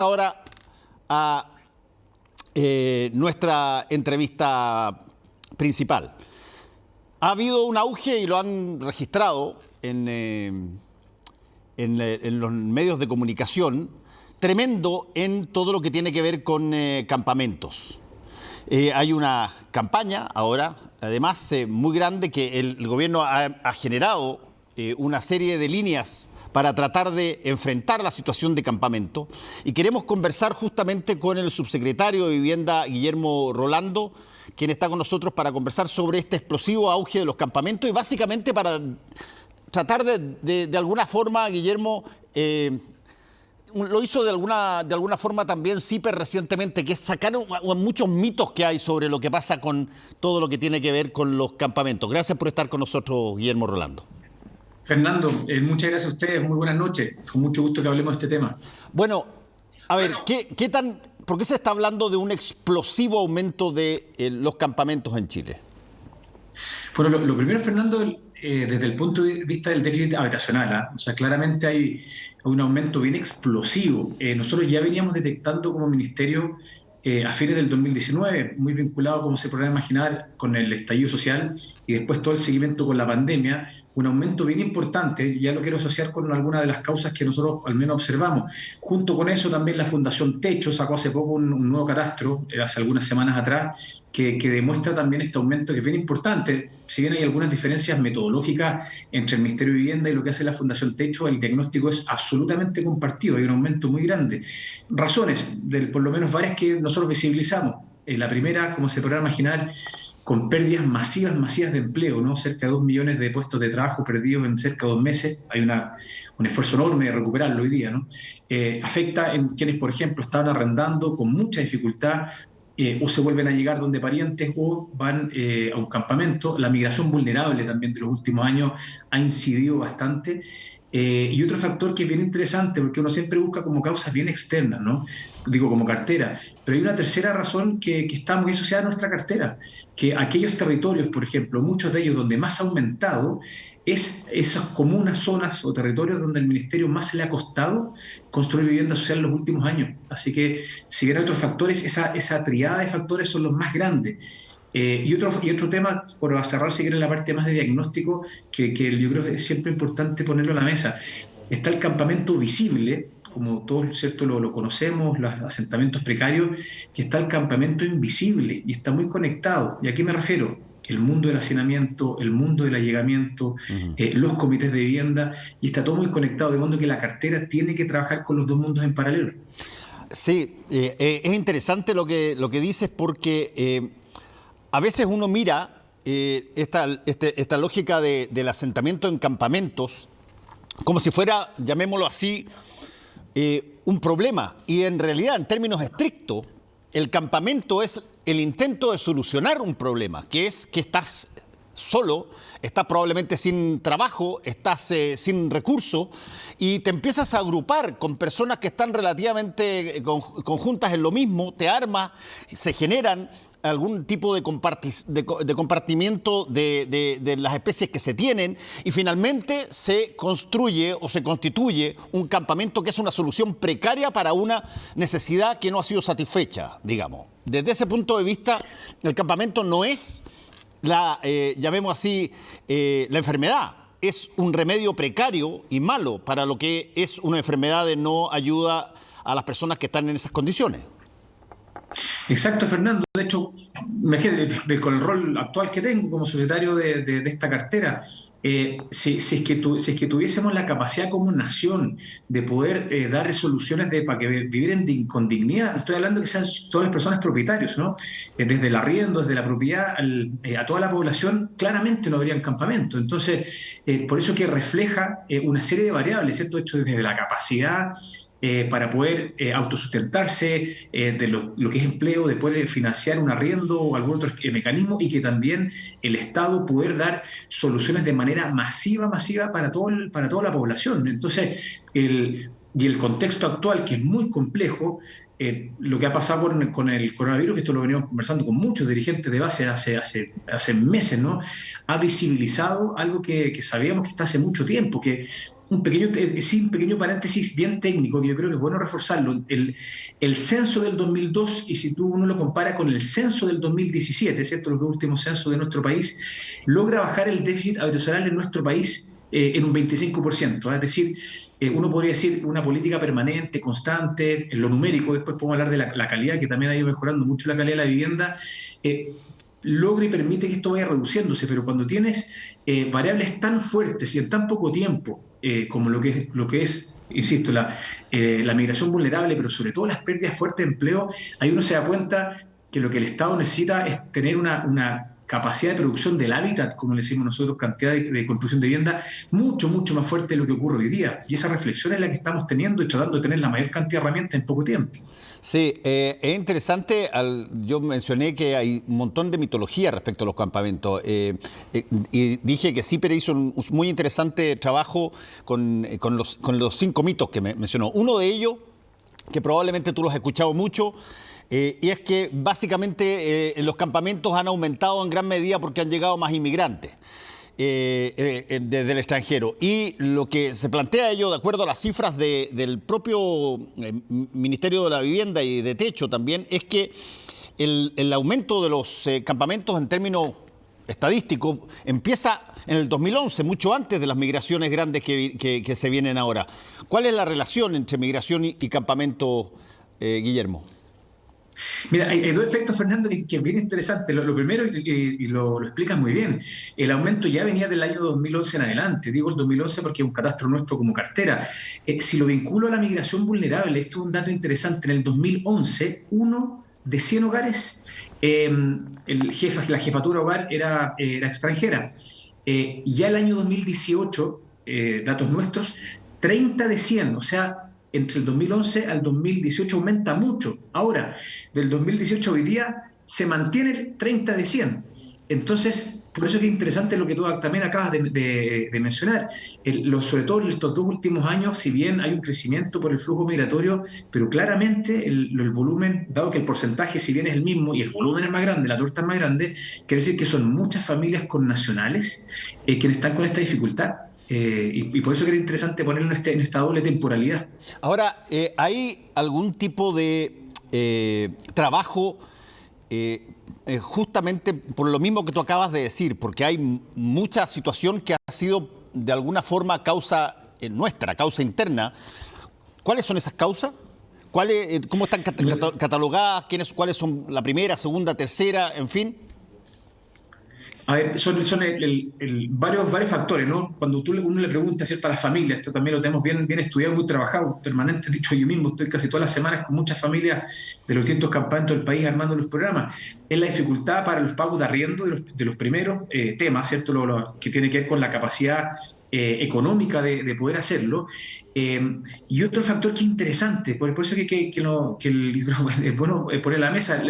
Ahora a nuestra entrevista principal. Ha habido un auge y lo han registrado en los medios de comunicación tremendo en todo lo que tiene que ver con campamentos. Hay una campaña ahora, además, muy grande que el gobierno ha generado una serie de líneas para tratar de enfrentar la situación de campamento. Y queremos conversar justamente con el subsecretario de Vivienda, Guillermo Rolando, quien está con nosotros para conversar sobre este explosivo auge de los campamentos y básicamente para tratar de alguna forma, Guillermo, lo hizo de alguna forma también CIPER recientemente, que es sacar muchos mitos que hay sobre lo que pasa con todo lo que tiene que ver con los campamentos. Gracias por estar con nosotros, Guillermo Rolando. Fernando, muchas gracias a ustedes, muy buenas noches, con mucho gusto que hablemos de este tema. Bueno, a ver, ¿por qué se está hablando de un explosivo aumento de los campamentos en Chile? Bueno, lo primero, Fernando, desde el punto de vista del déficit habitacional, o sea, claramente hay un aumento bien explosivo. Nosotros ya veníamos detectando como ministerio a fines del 2019, muy vinculado, como se podrá imaginar, con el estallido social y después todo el seguimiento con la pandemia, un aumento bien importante, y ya lo quiero asociar con algunas de las causas que nosotros al menos observamos. Junto con eso también la Fundación Techo sacó hace poco un nuevo catastro, hace algunas semanas atrás, que demuestra también este aumento que es bien importante. Si bien hay algunas diferencias metodológicas entre el Ministerio de Vivienda y lo que hace la Fundación Techo, el diagnóstico es absolutamente compartido, hay un aumento muy grande. Razones, por lo menos varias que nosotros visibilizamos. La primera, como se podrá imaginar, con pérdidas masivas de empleo, ¿no? Cerca de 2 millones de puestos de trabajo perdidos en cerca de 2 meses. Hay un esfuerzo enorme de recuperarlo hoy día, ¿no? Afecta en quienes, por ejemplo, estaban arrendando con mucha dificultad o se vuelven a llegar donde parientes o van a un campamento. La migración vulnerable también de los últimos años ha incidido bastante. Y otro factor que es bien interesante, porque uno siempre busca como causas bien externas, ¿no? Digo, como cartera. Pero hay una tercera razón que está muy asociada a nuestra cartera, que aquellos territorios, por ejemplo, muchos de ellos donde más ha aumentado, es esas comunas, zonas o territorios donde el Ministerio más se le ha costado construir vivienda social en los últimos años. Así que, si bien hay otros factores, esa triada de factores son los más grandes. Y otro tema, para cerrar, si quieren, la parte más de diagnóstico, que yo creo que es siempre importante ponerlo a la mesa. Está el campamento visible, como todos, ¿cierto?, lo conocemos, los asentamientos precarios, que está el campamento invisible y está muy conectado. ¿Y a qué me refiero? El mundo del hacinamiento, el mundo del allegamiento, los comités de vivienda, y está todo muy conectado, de modo que la cartera tiene que trabajar con los dos mundos en paralelo. Sí, es interesante lo que dices porque a veces uno mira esta lógica del asentamiento en campamentos como si fuera, llamémoslo así, un problema. Y en realidad, en términos estrictos, el campamento es el intento de solucionar un problema, que es que estás solo, estás probablemente sin trabajo, estás sin recursos y te empiezas a agrupar con personas que están relativamente conjuntas en lo mismo, te armas, se generan algún tipo de compartimiento de las especies que se tienen y finalmente se construye o se constituye un campamento que es una solución precaria para una necesidad que no ha sido satisfecha, digamos. Desde ese punto de vista, el campamento no es llamemos así, la enfermedad. Es un remedio precario y malo para lo que es una enfermedad de no ayuda a las personas que están en esas condiciones. Exacto, Fernando. De hecho, con el rol actual que tengo como secretario de esta cartera, si es que tuviésemos la capacidad como nación de poder dar resoluciones para que vivieran con dignidad, estoy hablando que sean todas las personas propietarios, ¿no? Desde el arriendo, desde la propiedad, a toda la población, claramente no habría campamento. Entonces, por eso que refleja una serie de variables, ¿cierto? De hecho, desde la capacidad para poder autosustentarse de lo que es empleo, de poder financiar un arriendo o algún otro mecanismo, y que también el Estado poder dar soluciones de manera masiva para toda la población. Entonces, y el contexto actual, que es muy complejo, lo que ha pasado con el coronavirus, que esto lo venimos conversando con muchos dirigentes de base hace meses, ¿no? Ha visibilizado algo que sabíamos que está hace mucho tiempo, que un pequeño paréntesis bien técnico, que yo creo que es bueno reforzarlo. El censo del 2002, y si uno lo compara con el censo del 2017, ¿cierto? Los dos últimos censos de nuestro país, logra bajar el déficit habitacional en nuestro país en un 25%. Es decir, uno podría decir una política permanente, constante, en lo numérico, después podemos hablar de la calidad, que también ha ido mejorando mucho la calidad de la vivienda, logra y permite que esto vaya reduciéndose, pero cuando tienes variables tan fuertes y en tan poco tiempo, como lo que es, insisto, la migración vulnerable, pero sobre todo las pérdidas fuertes de empleo, ahí uno se da cuenta que lo que el Estado necesita es tener una capacidad de producción del hábitat, como le decimos nosotros, cantidad de construcción de vivienda, mucho, mucho más fuerte de lo que ocurre hoy día. Y esa reflexión es la que estamos teniendo y tratando de tener la mayor cantidad de herramientas en poco tiempo. Sí, es interesante. Yo mencioné que hay un montón de mitología respecto a los campamentos y dije que CIPER hizo un muy interesante trabajo con los 5 mitos que mencionó. Uno de ellos, que probablemente tú los has escuchado mucho, y es que básicamente los campamentos han aumentado en gran medida porque han llegado más inmigrantes desde el extranjero. Y lo que se plantea ello, de acuerdo a las cifras del propio Ministerio de la Vivienda y de Techo también, es que el aumento de los campamentos en términos estadísticos empieza en el 2011, mucho antes de las migraciones grandes que se vienen ahora. ¿Cuál es la relación entre migración y campamento, Guillermo? Mira, hay dos efectos, Fernando, que es bien interesante. Lo primero, y lo explicas muy bien, el aumento ya venía del año 2011 en adelante. Digo el 2011 porque es un catastro nuestro como cartera. Si lo vinculo a la migración vulnerable, esto es un dato interesante. En el 2011, 1 de 100 hogares, la jefatura hogar era extranjera. Ya el año 2018, datos nuestros, 30 de 100, o sea, entre el 2011 al 2018 aumenta mucho. Ahora, del 2018 a hoy día se mantiene el 30 de 100. Entonces, por eso es que es interesante lo que tú también acabas de mencionar. Sobre todo en estos 2 últimos años, si bien hay un crecimiento por el flujo migratorio, pero claramente el volumen, dado que el porcentaje, si bien es el mismo y el volumen es más grande, la torta es más grande, quiere decir que son muchas familias con nacionales quienes están con esta dificultad. Y por eso que era interesante ponerlo en esta doble temporalidad. Ahora, ¿hay algún tipo de trabajo justamente por lo mismo que tú acabas de decir? Porque hay mucha situación que ha sido de alguna forma causa interna. ¿Cuáles son esas causas? ¿Cómo están catalogadas? ¿Cuáles son la primera, segunda, tercera, en fin? A ver, son varios factores, ¿no? Cuando uno le pregunta, ¿cierto?, a las familias, esto también lo tenemos bien estudiado, muy trabajado, permanente, dicho yo mismo, estoy casi todas las semanas con muchas familias de los distintos campamentos del país armando los programas, es la dificultad para los pagos de arriendo de los primeros temas, ¿cierto?, lo que tiene que ver con la capacidad económica de poder hacerlo. Y otro factor que es interesante, por eso es bueno poner en la mesa,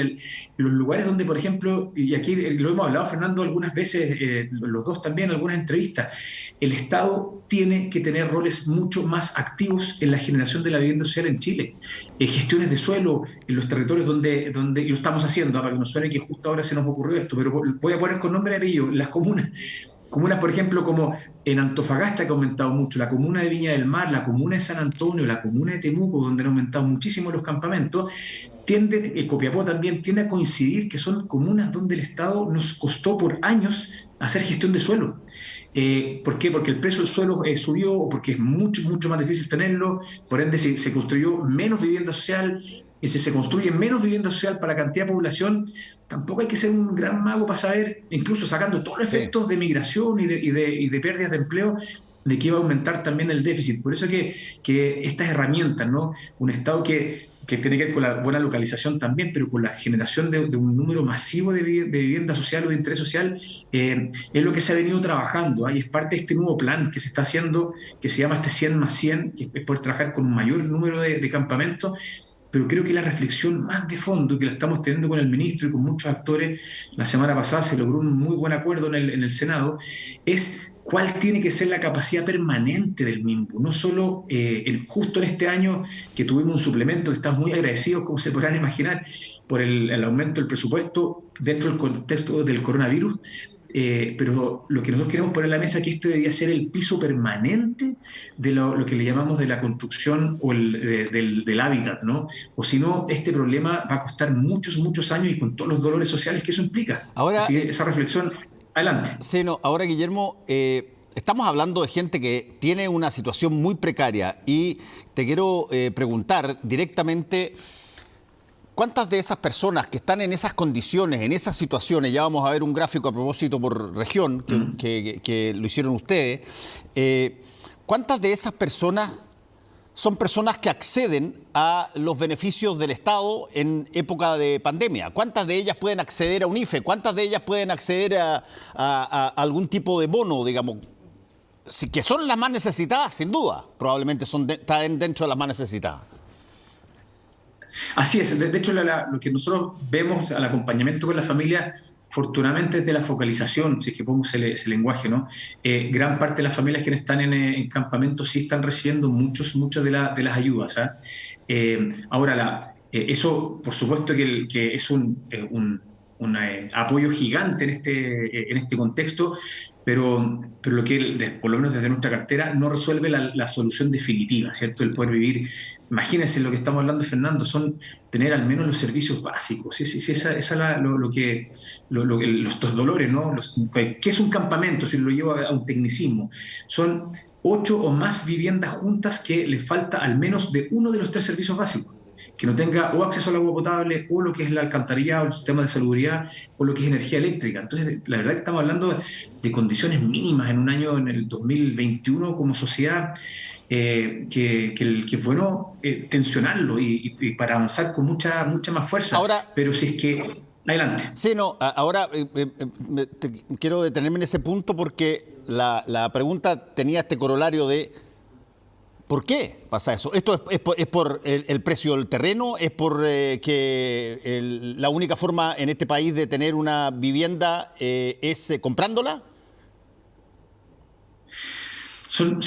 los lugares donde, por ejemplo, y aquí lo hemos hablado, Fernando, algunas veces, los dos también, en algunas entrevistas, el Estado tiene que tener roles mucho más activos en la generación de la vivienda social en Chile. Gestiones de suelo en los territorios donde y lo estamos haciendo, para que nos suene que justo ahora se nos ocurrió esto, pero voy a poner con nombre y apellido, las comunas. Comunas, por ejemplo, como en Antofagasta, que ha aumentado mucho, la comuna de Viña del Mar, la comuna de San Antonio, la comuna de Temuco, donde han aumentado muchísimo los campamentos, Copiapó también tiende a coincidir que son comunas donde el Estado nos costó por años hacer gestión de suelo. ¿Por qué? Porque el precio del suelo subió o porque es mucho, mucho más difícil tenerlo, por ende se construyó menos vivienda social, y si se construye menos vivienda social para la cantidad de población, tampoco hay que ser un gran mago para saber, incluso sacando todos los efectos de migración y de pérdidas de empleo, de que iba a aumentar también el déficit. Por eso que estas herramientas, ¿no? Un Estado que tiene que ver con la buena localización también, pero con la generación de un número masivo de vivienda social o de interés social, es lo que se ha venido trabajando. Y es parte de este nuevo plan que se está haciendo, que se llama este 100 más 100, que es poder trabajar con un mayor número de campamentos. Pero creo que la reflexión más de fondo que la estamos teniendo con el ministro y con muchos actores, la semana pasada se logró un muy buen acuerdo en el Senado, es cuál tiene que ser la capacidad permanente del MIMPU. No solo justo en este año que tuvimos un suplemento, que estamos muy agradecidos, como se podrán imaginar, por el aumento del presupuesto dentro del contexto del coronavirus, pero lo que nosotros queremos poner en la mesa es que este debería ser el piso permanente de lo que le llamamos de la construcción o del hábitat, ¿no? O si no, este problema va a costar muchos, muchos años y con todos los dolores sociales que eso implica. Ahora, Así que esa reflexión, adelante. sí, no, ahora Guillermo, estamos hablando de gente que tiene una situación muy precaria y te quiero preguntar directamente, ¿cuántas de esas personas que están en esas condiciones, en esas situaciones, ya vamos a ver un gráfico a propósito por región que lo hicieron ustedes, ¿cuántas de esas personas son personas que acceden a los beneficios del Estado en época de pandemia? ¿Cuántas de ellas pueden acceder a un IFE? ¿Cuántas de ellas pueden acceder a algún tipo de bono, digamos? Sí, que son las más necesitadas, sin duda. Probablemente están dentro de las más necesitadas. Así es, de hecho lo que nosotros vemos al acompañamiento con la familia, afortunadamente es de la focalización, si es que pongo ese lenguaje, ¿no? Gran parte de las familias que están en campamentos sí están recibiendo muchas de las ayudas, ¿ah? Ahora, eso por supuesto que es un apoyo gigante en este contexto, pero lo que, por lo menos desde nuestra cartera, no resuelve la solución definitiva, ¿cierto? El poder vivir, imagínense lo que estamos hablando, Fernando, son tener al menos los servicios básicos, sí, esa es estos dolores, ¿no? ¿Qué es un campamento? Si lo llevo a un tecnicismo, son 8 o más viviendas juntas que les falta al menos de uno de los 3 servicios básicos, que no tenga o acceso al agua potable, o lo que es el alcantarillado, el sistema de salubridad, o lo que es energía eléctrica. Entonces, la verdad que estamos hablando de condiciones mínimas en un año, en el 2021, como sociedad, que es bueno tensionarlo y para avanzar con mucha más fuerza. Ahora, pero si es que... Adelante. sí, no, ahora quiero detenerme en ese punto porque la pregunta tenía este corolario de ¿por qué pasa eso? ¿Esto es por el precio del terreno? ¿Es por que la única forma en este país de tener una vivienda es comprándola? Son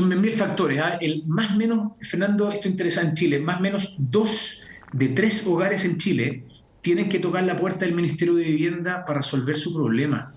mil factores, ¿ah? Más o menos, Fernando, esto interesa en Chile, más o menos 2 de 3 hogares en Chile tienen que tocar la puerta del Ministerio de Vivienda para resolver su problema.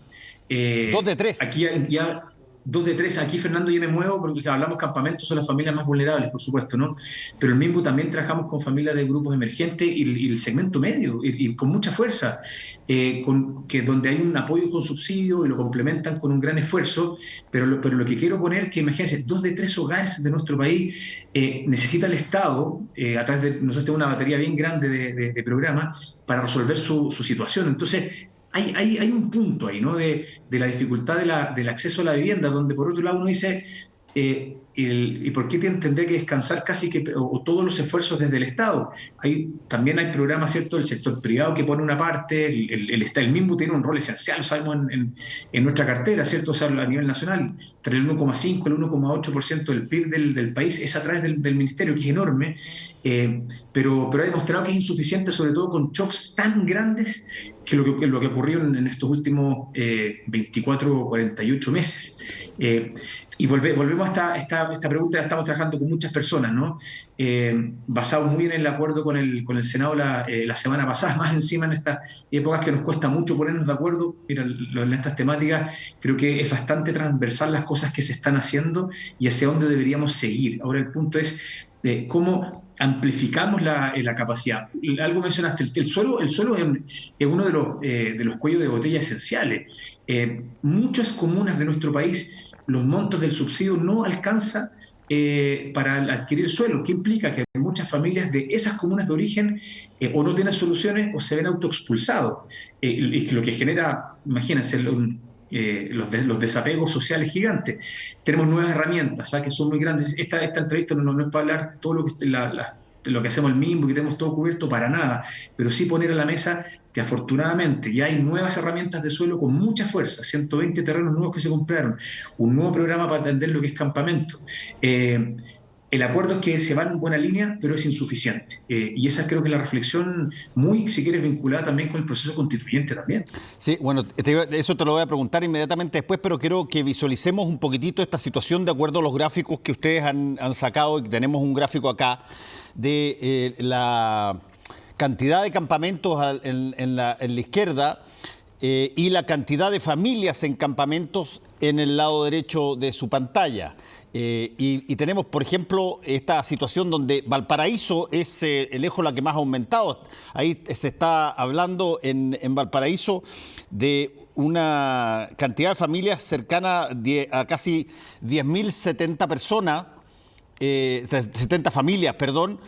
2 de 3. Aquí ya 2 de 3. Aquí, Fernando, yo me muevo porque si hablamos campamentos, son las familias más vulnerables, por supuesto, ¿no? Pero el mismo también trabajamos con familias de grupos emergentes y el segmento medio, y con mucha fuerza, donde hay un apoyo con subsidio y lo complementan con un gran esfuerzo. Pero lo que quiero poner, que imagínense, 2 de 3 hogares de nuestro país necesita el Estado, a través de nosotros tenemos una batería bien grande de programas para resolver su situación. Entonces, hay un punto ahí, ¿no? De la dificultad del acceso a la vivienda, donde por otro lado uno dice, ¿y por qué tendré que descansar casi que o todos los esfuerzos desde el Estado? También hay programas, ¿cierto?, del sector privado que pone una parte, el mismo tiene un rol esencial, sabemos, en nuestra cartera, ¿cierto? O sea, a nivel nacional, entre el 1,5 y el 1,8% del PIB del país es a través del ministerio, que es enorme, pero ha demostrado que es insuficiente, sobre todo con shocks tan grandes que lo que ocurrió en estos últimos 24 o 48 meses. Y volvemos a esta pregunta, la estamos trabajando con muchas personas, ¿no? Basado muy bien en el acuerdo con el Senado la semana pasada, más encima en estas épocas que nos cuesta mucho ponernos de acuerdo. Mira, en estas temáticas creo que es bastante transversal las cosas que se están haciendo y hacia dónde deberíamos seguir. Ahora el punto es cómo amplificamos la capacidad. Algo mencionaste, el suelo es uno de los cuellos de botella esenciales. Muchas comunas de nuestro país, los montos del subsidio no alcanzan para adquirir suelo. ¿Qué implica? Que muchas familias de esas comunas de origen o no tienen soluciones o se ven autoexpulsados. Y lo que genera, imagínense, los desapegos sociales gigantes. Tenemos nuevas herramientas, ¿sabes?, que son muy grandes. Esta entrevista no es para hablar de todo lo que hacemos el mismo, que tenemos todo cubierto, para nada, pero sí poner a la mesa que afortunadamente ya hay nuevas herramientas de suelo con mucha fuerza, 120 terrenos nuevos que se compraron, un nuevo programa para atender lo que es campamento. El acuerdo es que se va en buena línea, pero es insuficiente. Y esa creo que es la reflexión muy, si quieres, vinculada también con el proceso constituyente también. Sí, bueno, eso te lo voy a preguntar inmediatamente después, pero quiero que visualicemos un poquitito esta situación de acuerdo a los gráficos que ustedes han sacado, y tenemos un gráfico acá de la cantidad de campamentos en la izquierda y la cantidad de familias en campamentos en el lado derecho de su pantalla. Y tenemos, por ejemplo, esta situación donde Valparaíso es lejos la que más ha aumentado. Ahí se está hablando en Valparaíso de una cantidad de familias cercana a casi 10.070 personas, 70 familias, perdón.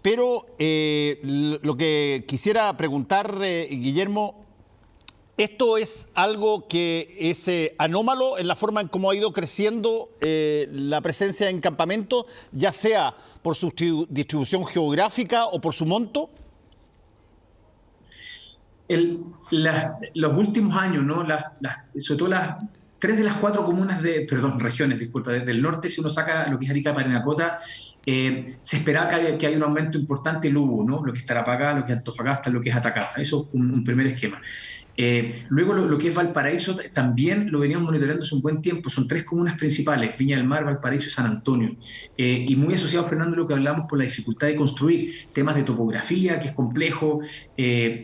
Pero lo que quisiera preguntar, Guillermo, ¿esto es algo que es anómalo en la forma en cómo ha ido creciendo la presencia en campamentos, ya sea por su distribución geográfica o por su monto? Los últimos años, ¿no? Sobre todo las 3 de las 4 regiones, disculpa, del norte, si uno saca lo que es Arica, Parinacota, se esperaba que haya un aumento importante, el hubo, ¿no? Lo que es Tarapacá, lo que es Antofagasta, lo que es Atacama. Eso es un primer esquema. Luego lo que es Valparaíso también lo veníamos monitoreando hace un buen tiempo. Son 3 comunas principales: Viña del Mar, Valparaíso y San Antonio. Y muy asociado, Fernando, a lo que hablamos por la dificultad de construir, temas de topografía, que es complejo,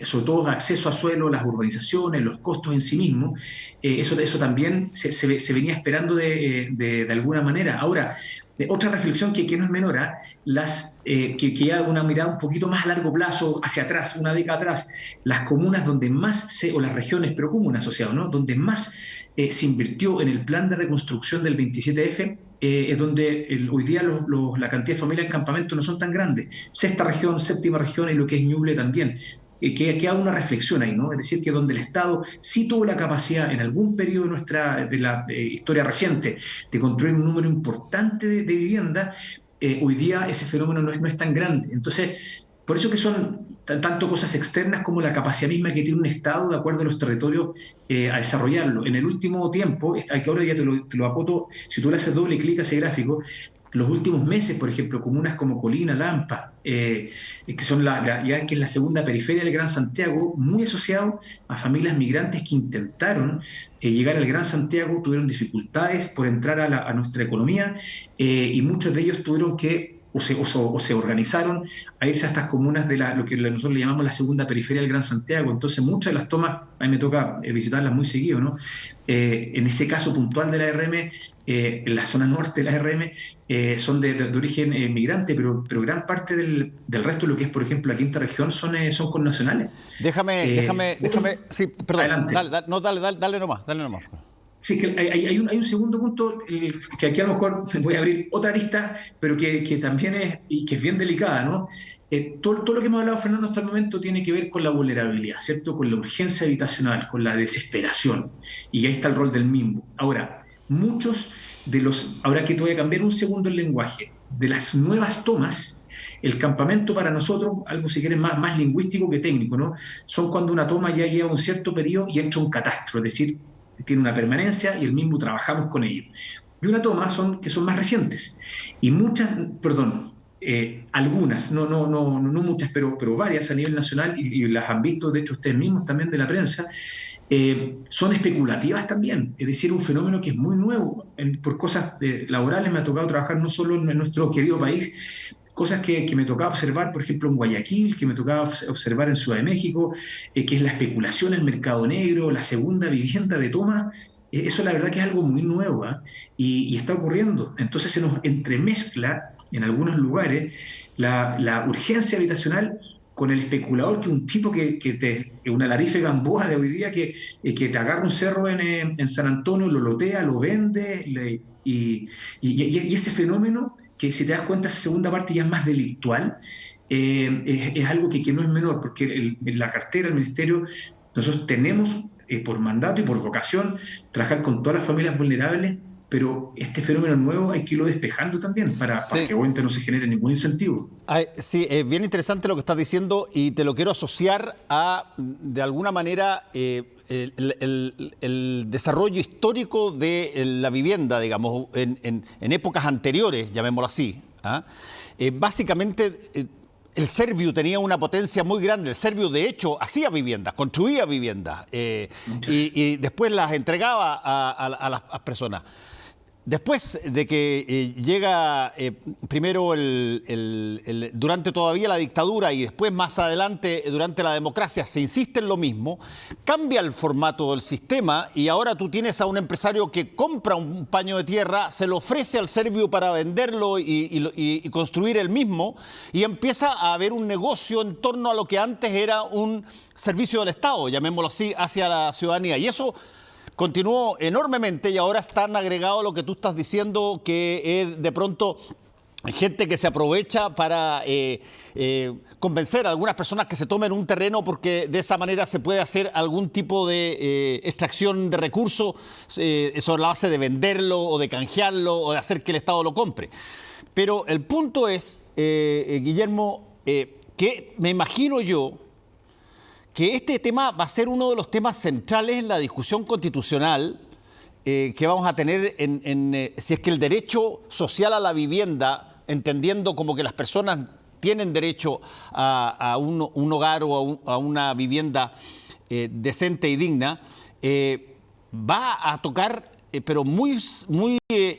sobre todo de acceso a suelo, las urbanizaciones, los costos en sí mismos. Eso también se venía esperando de alguna manera. Ahora, otra reflexión que no es menor, que ya una mirada un poquito más a largo plazo, hacia atrás, una década atrás, las comunas donde más o las regiones, pero comunas asociadas, ¿no? Donde más se invirtió en el plan de reconstrucción del 27F, es donde hoy día la cantidad de familias en campamento no son tan grandes. Sexta región, séptima región y lo que es Ñuble también. Que haga una reflexión ahí, ¿no? Es decir, que donde el Estado sí tuvo la capacidad en algún periodo de la historia reciente de construir un número importante de viviendas, hoy día ese fenómeno no es tan grande. Entonces, por eso que son tanto cosas externas como la capacidad misma que tiene un Estado de acuerdo a los territorios a desarrollarlo. En el último tiempo, que ahora ya te lo acoto, si tú le haces doble clic a ese gráfico, los últimos meses, por ejemplo, comunas como Colina, Lampa, que son que es la segunda periferia del Gran Santiago, muy asociado a familias migrantes que intentaron llegar al Gran Santiago, tuvieron dificultades por entrar a nuestra economía, y muchos de ellos tuvieron que o se organizaron a irse a estas comunas de lo que nosotros le llamamos la segunda periferia del Gran Santiago. Entonces, muchas de las tomas, a mí me toca visitarlas muy seguido, ¿no? En ese caso puntual de la RM, en la zona norte de la RM, son de origen migrante, pero gran parte del resto de lo que es, por ejemplo, la quinta región son connacionales. Déjame, sí, perdón, adelante. dale nomás. Sí, que hay un segundo punto que aquí a lo mejor voy a abrir otra lista, pero que también que es bien delicada, ¿no? Todo lo que hemos hablado, Fernando, hasta el momento tiene que ver con la vulnerabilidad, ¿cierto? Con la urgencia habitacional, con la desesperación. Y ahí está el rol del MIMBU. Ahora, ahora que te voy a cambiar un segundo el lenguaje, de las nuevas tomas, el campamento para nosotros, algo si quieren más lingüístico que técnico, ¿no? Son cuando una toma ya lleva un cierto periodo y entra un catastro, es decir, tiene una permanencia y el mismo trabajamos con ellos. Y una toma que son más recientes. Y algunas, no muchas, pero varias a nivel nacional, y las han visto, de hecho, ustedes mismos también de la prensa, son especulativas también. Es decir, un fenómeno que es muy nuevo. Por cosas laborales me ha tocado trabajar no solo en nuestro querido país, cosas que me tocaba observar, por ejemplo, en Guayaquil, que me tocaba observar en Ciudad de México, que es la especulación en el mercado negro, la segunda vivienda de toma. Eso la verdad que es algo muy nuevo, y está ocurriendo. Entonces se nos entremezcla en algunos lugares la urgencia habitacional con el especulador, que es un tipo una Larife Gamboa de hoy día, que te agarra un cerro en San Antonio, lo lotea, lo vende, y ese fenómeno, que si te das cuenta, esa segunda parte ya es más delictual, es algo que no es menor, porque en la cartera del Ministerio nosotros tenemos, por mandato y por vocación, trabajar con todas las familias vulnerables, pero este fenómeno nuevo hay que irlo despejando también para que obviamente no se genere ningún incentivo. Sí, es bien interesante lo que estás diciendo, y te lo quiero asociar de alguna manera, el desarrollo histórico de la vivienda, digamos, en épocas anteriores, llamémoslo así. Básicamente, el Serviu tenía una potencia muy grande. El Serviu, de hecho, hacía viviendas, construía viviendas, y después las entregaba a las personas. después de que llega primero durante todavía la dictadura y después más adelante durante la democracia se insiste en lo mismo, cambia el formato del sistema y ahora tú tienes a un empresario que compra un paño de tierra, se lo ofrece al serbio para venderlo y construir el mismo, y empieza a haber un negocio en torno a lo que antes era un servicio del Estado, llamémoslo así, hacia la ciudadanía. Y eso continuó enormemente y ahora están agregados lo que tú estás diciendo, que es de pronto gente que se aprovecha para convencer a algunas personas que se tomen un terreno porque de esa manera se puede hacer algún tipo de extracción de recursos sobre la base de venderlo o de canjearlo o de hacer que el Estado lo compre. Pero el punto es, Guillermo, que me imagino yo que este tema va a ser uno de los temas centrales en la discusión constitucional que vamos a tener si es que el derecho social a la vivienda, entendiendo como que las personas tienen derecho a un hogar o a una vivienda decente y digna, va a tocar, pero muy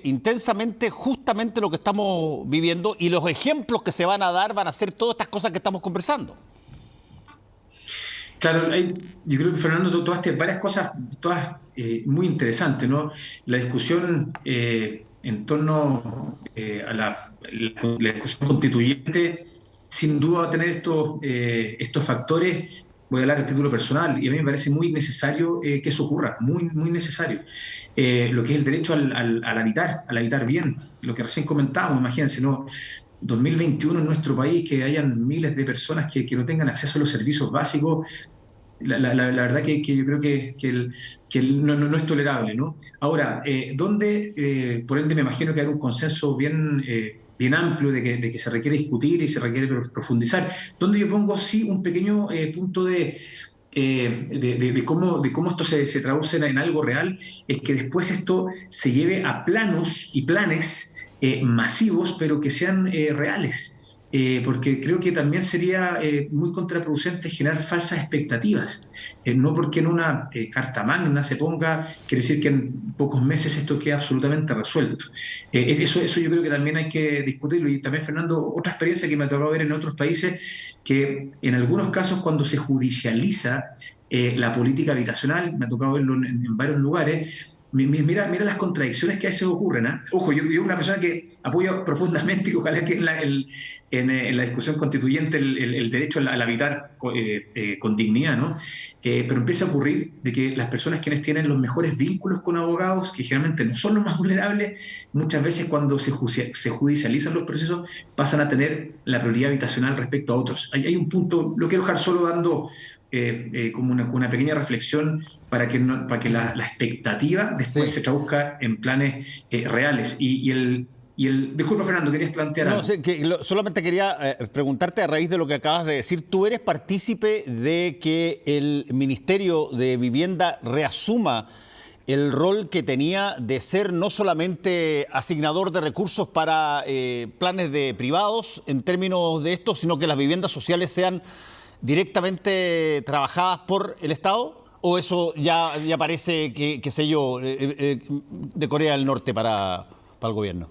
intensamente, justamente lo que estamos viviendo, y los ejemplos que se van a dar van a ser todas estas cosas que estamos conversando. Claro, yo creo que Fernando, tú tocaste varias cosas, todas muy interesantes, ¿no? La discusión en torno a la discusión constituyente, sin duda va a tener estos factores. Voy a hablar a título personal, y a mí me parece muy necesario que eso ocurra, muy necesario. Lo que es el derecho al habitar bien, lo que recién comentábamos, imagínense, ¿no? 2021 en nuestro país, que hayan miles de personas que no tengan acceso a los servicios básicos, la verdad que yo creo que no es tolerable, ¿no? Ahora, por ende me imagino que hay un consenso bien amplio de que se requiere discutir y se requiere profundizar, donde yo pongo sí un pequeño punto de cómo esto se traduce en algo real, es que después esto se lleve a planos y planes masivos, pero que sean reales. Porque creo que también sería muy contraproducente generar falsas expectativas. No porque en una carta magna se ponga, quiere decir que en pocos meses esto queda absolutamente resuelto. Eso yo creo que también hay que discutirlo. Y también, Fernando, otra experiencia que me ha tocado ver en otros países, que en algunos casos cuando se judicializa la política habitacional, me ha tocado verlo en varios lugares. Mira las contradicciones que a veces ocurren, ¿eh? Ojo, yo una persona que apoyo profundamente, y ojalá que en la discusión constituyente el derecho al habitar con dignidad, ¿no? Pero empieza a ocurrir de que las personas quienes tienen los mejores vínculos con abogados, que generalmente no son los más vulnerables, muchas veces cuando se judicializan los procesos pasan a tener la prioridad habitacional respecto a otros. Hay un punto, lo quiero dejar solo dando como una pequeña reflexión para que la expectativa después se traduzca en planes reales. Disculpa, Fernando, ¿querías plantear algo? No, solamente quería preguntarte a raíz de lo que acabas de decir. ¿Tú eres partícipe de que el Ministerio de Vivienda reasuma el rol que tenía de ser no solamente asignador de recursos para planes de privados en términos de esto, sino que las viviendas sociales sean directamente trabajadas por el Estado? ¿O eso ya parece, qué sé yo, de Corea del Norte para el gobierno?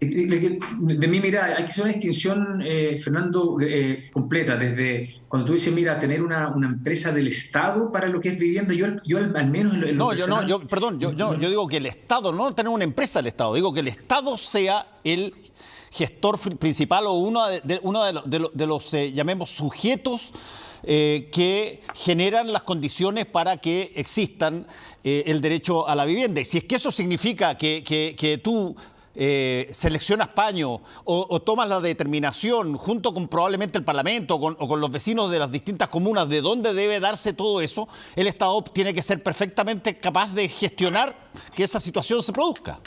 De mí, mira, hay que hacer una distinción, Fernando, completa. Desde cuando tú dices, mira, tener una empresa del Estado para lo que es vivienda, yo al menos en lo personal, yo digo que el Estado, no tener una empresa del Estado, digo que el Estado sea el gestor principal o uno de los llamemos sujetos que generan las condiciones para que existan el derecho a la vivienda. Y si es que eso significa que tú seleccionas paño o tomas la determinación junto con probablemente el Parlamento o con los vecinos de las distintas comunas de dónde debe darse todo eso, el Estado tiene que ser perfectamente capaz de gestionar que esa situación se produzca.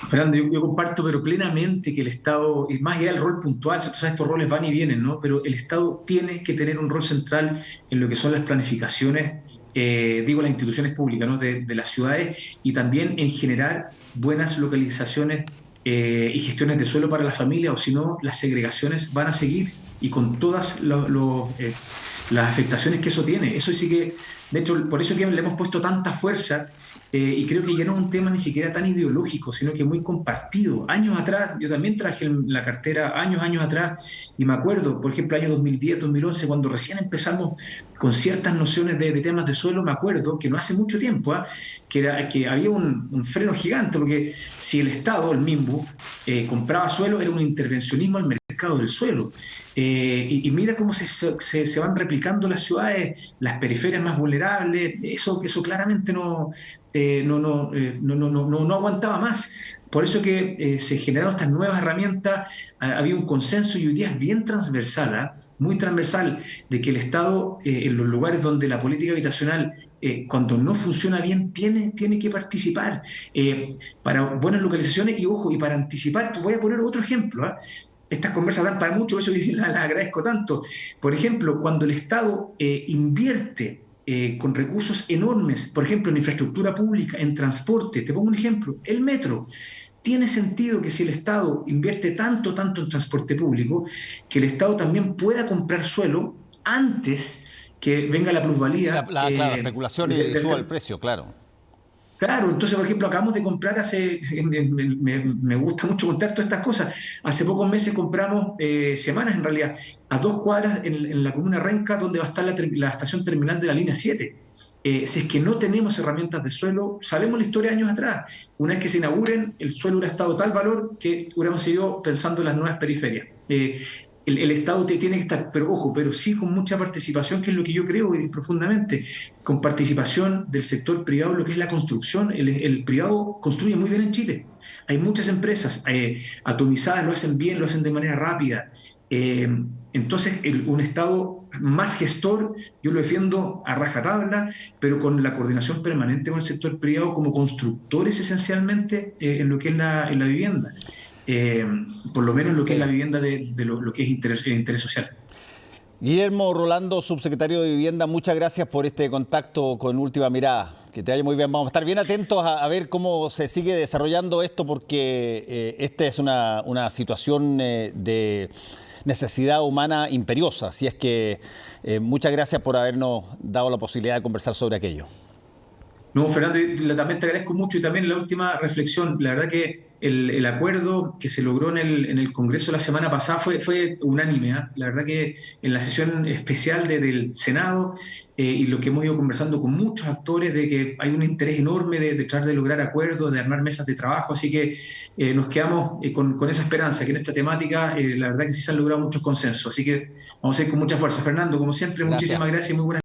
Fernando, yo comparto pero plenamente que el Estado, y más allá del rol puntual, estos roles van y vienen, ¿no? Pero el Estado tiene que tener un rol central en lo que son las planificaciones, las instituciones públicas, ¿no? de las ciudades, y también en generar buenas localizaciones y gestiones de suelo para las familias, o si no, las segregaciones van a seguir, y con todas las las afectaciones que eso tiene. Eso sí que, de hecho, por eso que le hemos puesto tanta fuerza y creo que ya no es un tema ni siquiera tan ideológico, sino que muy compartido. Años atrás, yo también traje la cartera años atrás y me acuerdo, por ejemplo, año 2010, 2011, cuando recién empezamos con ciertas nociones de temas de suelo, me acuerdo que no hace mucho tiempo, que había un freno gigante, porque si el Estado, el MIMBU, compraba suelo, era un intervencionismo al mercado del suelo. Y mira cómo se van replicando las ciudades, las periferias más vulnerables, eso claramente no aguantaba más. Por eso que se generaron estas nuevas herramientas, había un consenso y hoy día es bien transversal, muy transversal, de que el Estado, en los lugares donde la política habitacional, cuando no funciona bien, tiene que participar para buenas localizaciones y, ojo, y para anticipar. Te voy a poner otro ejemplo. Estas conversas dan para mucho, eso las agradezco tanto. Por ejemplo, cuando el Estado invierte con recursos enormes, por ejemplo, en infraestructura pública, en transporte, te pongo un ejemplo, el metro. Tiene sentido que si el Estado invierte tanto en transporte público, que el Estado también pueda comprar suelo antes que venga la plusvalía. Claro, la especulación y suba el precio, claro. Claro, entonces, por ejemplo, acabamos de comprar me gusta mucho contar todas estas cosas. Hace pocos meses compramos, semanas en realidad, a 2 cuadras en la comuna Renca, donde va a estar la estación terminal de la línea 7. Si es que no tenemos herramientas de suelo, sabemos la historia de años atrás. Una vez que se inauguren, el suelo hubiera estado tal valor que hubiéramos seguido pensando en las nuevas periferias. El Estado tiene que estar, pero ojo, pero sí con mucha participación, que es lo que yo creo profundamente, con participación del sector privado, lo que es la construcción. El privado construye muy bien en Chile. Hay muchas empresas atomizadas, lo hacen bien, lo hacen de manera rápida. Entonces, un Estado más gestor, yo lo defiendo a rajatabla, pero con la coordinación permanente con el sector privado como constructores esencialmente en lo que es en la vivienda. Por lo menos lo que es la vivienda de lo que es interés social. Guillermo Rolando, subsecretario de Vivienda, muchas gracias por este contacto con Última Mirada. Que te vaya muy bien. Vamos a estar bien atentos a ver cómo se sigue desarrollando esto, porque esta es una situación de necesidad humana imperiosa. Así es que muchas gracias por habernos dado la posibilidad de conversar sobre aquello. No, Fernando, también te agradezco mucho y también la última reflexión. La verdad que el acuerdo que se logró en el Congreso la semana pasada fue unánime. La verdad que en la sesión especial del Senado y lo que hemos ido conversando con muchos actores, de que hay un interés enorme de tratar de lograr acuerdos, de armar mesas de trabajo. Así que nos quedamos con esa esperanza, que en esta temática la verdad que sí se han logrado muchos consensos. Así que vamos a ir con mucha fuerza. Fernando, como siempre, Gracias. muchísimas gracias y muy buenas